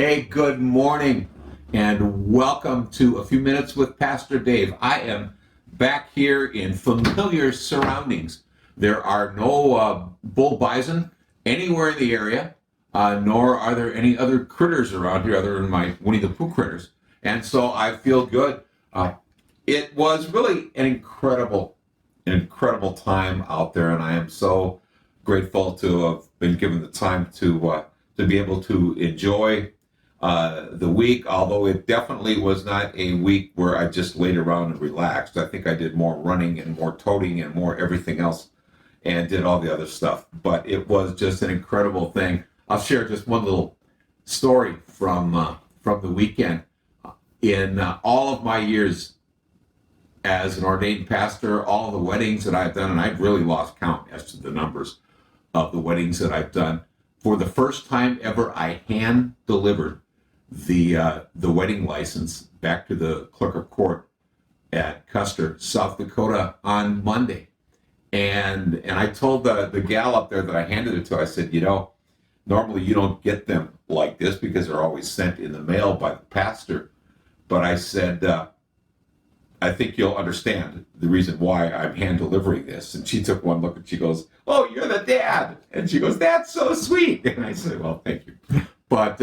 Hey, good morning and welcome to A Few Minutes with Pastor Dave. I am back here in familiar surroundings. There are no bull bison anywhere in the area, nor are there any other critters around here other than my Winnie the Pooh critters. And so I feel good. It was really an incredible time out there, and I am so grateful to have been given the time to be able to enjoy the week, although it definitely was not a week where I just laid around and relaxed. I think I did more running and more toting and more everything else and did all the other stuff. But it was just an incredible thing. I'll share just one little story from the weekend. In all of my years as an ordained pastor, all of the weddings that I've done, and I've really lost count as to the numbers of the weddings that I've done. For the first time ever, I hand delivered the wedding license back to the clerk of court at Custer, South Dakota on Monday. And I told the gal up there that I handed it to, I said, normally you don't get them like this because they're always sent in the mail by the pastor. But I said, I think you'll understand the reason why I'm hand delivering this. And she took one look and she goes, "Oh, you're the dad." And she goes, "That's so sweet." And I said, "Well, thank you." But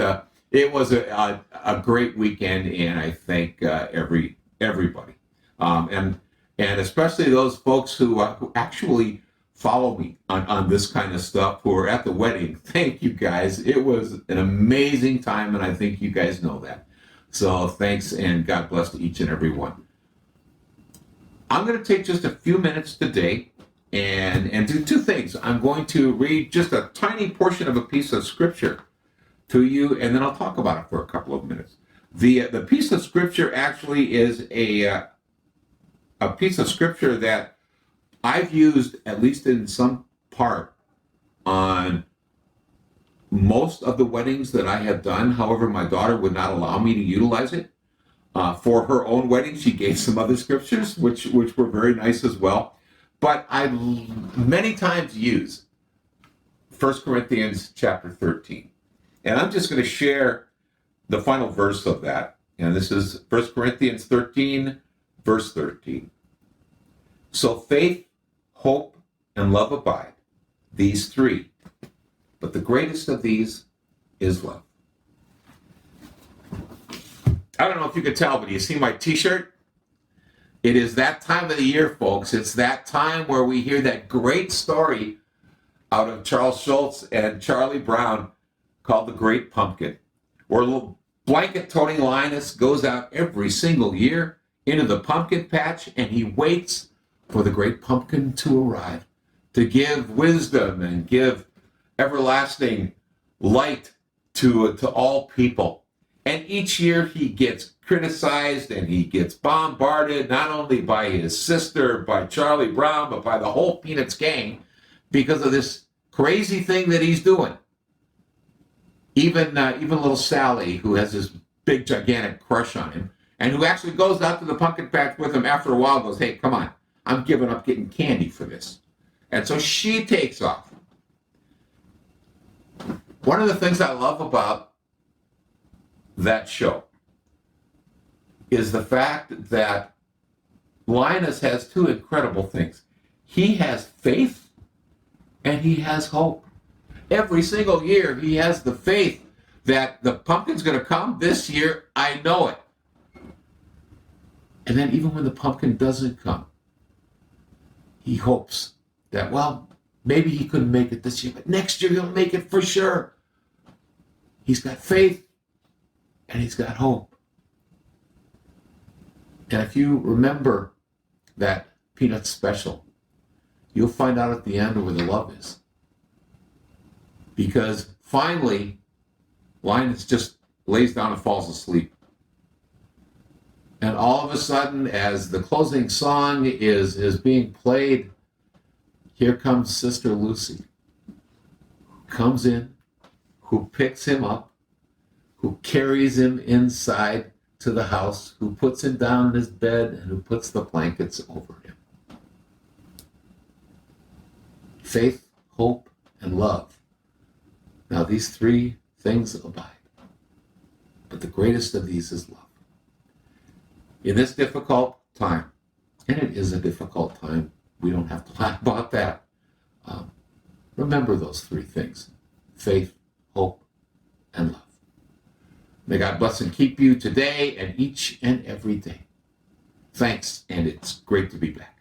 it was a great weekend, and I thank everybody. And especially those folks who actually follow me on this kind of stuff, who are at the wedding. Thank you guys. It was an amazing time, and I think you guys know that. So thanks, and God bless to each and every one. I'm going to take just a few minutes today and do two things. I'm going to read just a tiny portion of a piece of scripture to you, and then I'll talk about it for a couple of minutes. The piece of scripture actually is a piece of scripture that I've used, at least in some part, on most of the weddings that I have done. However, my daughter would not allow me to utilize it. For her own wedding, she gave some other scriptures, which were very nice as well. But I many times use 1 Corinthians chapter 13. And I'm just going to share the final verse of that. And this is 1 Corinthians 13, verse 13. So faith, hope, and love abide, these three. But the greatest of these is love. I don't know if you can tell, but you see my t-shirt? It is that time of the year, folks. It's that time where we hear that great story out of Charles Schulz and Charlie Brown called The Great Pumpkin, where little blanket-toting Linus goes out every single year into the pumpkin patch, and he waits for the great pumpkin to arrive, to give wisdom and give everlasting light to all people. And each year he gets criticized and he gets bombarded, not only by his sister, by Charlie Brown, but by the whole Peanuts gang because of this crazy thing that he's doing. Even little Sally, who has this big, gigantic crush on him, and who actually goes out to the pumpkin patch with him after a while, goes, "Hey, come on, I'm giving up getting candy for this." And so she takes off. One of the things I love about that show is the fact that Linus has two incredible things. He has faith and he has hope. Every single year he has the faith that the pumpkin's going to come this year. I know it. And then even when the pumpkin doesn't come, he hopes that, well, maybe he couldn't make it this year, but next year he'll make it for sure. He's got faith and he's got hope. And if you remember that Peanuts special, you'll find out at the end where the love is. Because finally, Linus just lays down and falls asleep. And all of a sudden, as the closing song is being played, here comes Sister Lucy, who comes in, who picks him up, who carries him inside to the house, who puts him down in his bed, and who puts the blankets over him. Faith, hope, and love. Now these three things abide. But the greatest of these is love. In this difficult time, and it is a difficult time, we don't have to lie about that. Remember those three things: faith, hope, and love. May God bless and keep you today and each and every day. Thanks, and it's great to be back.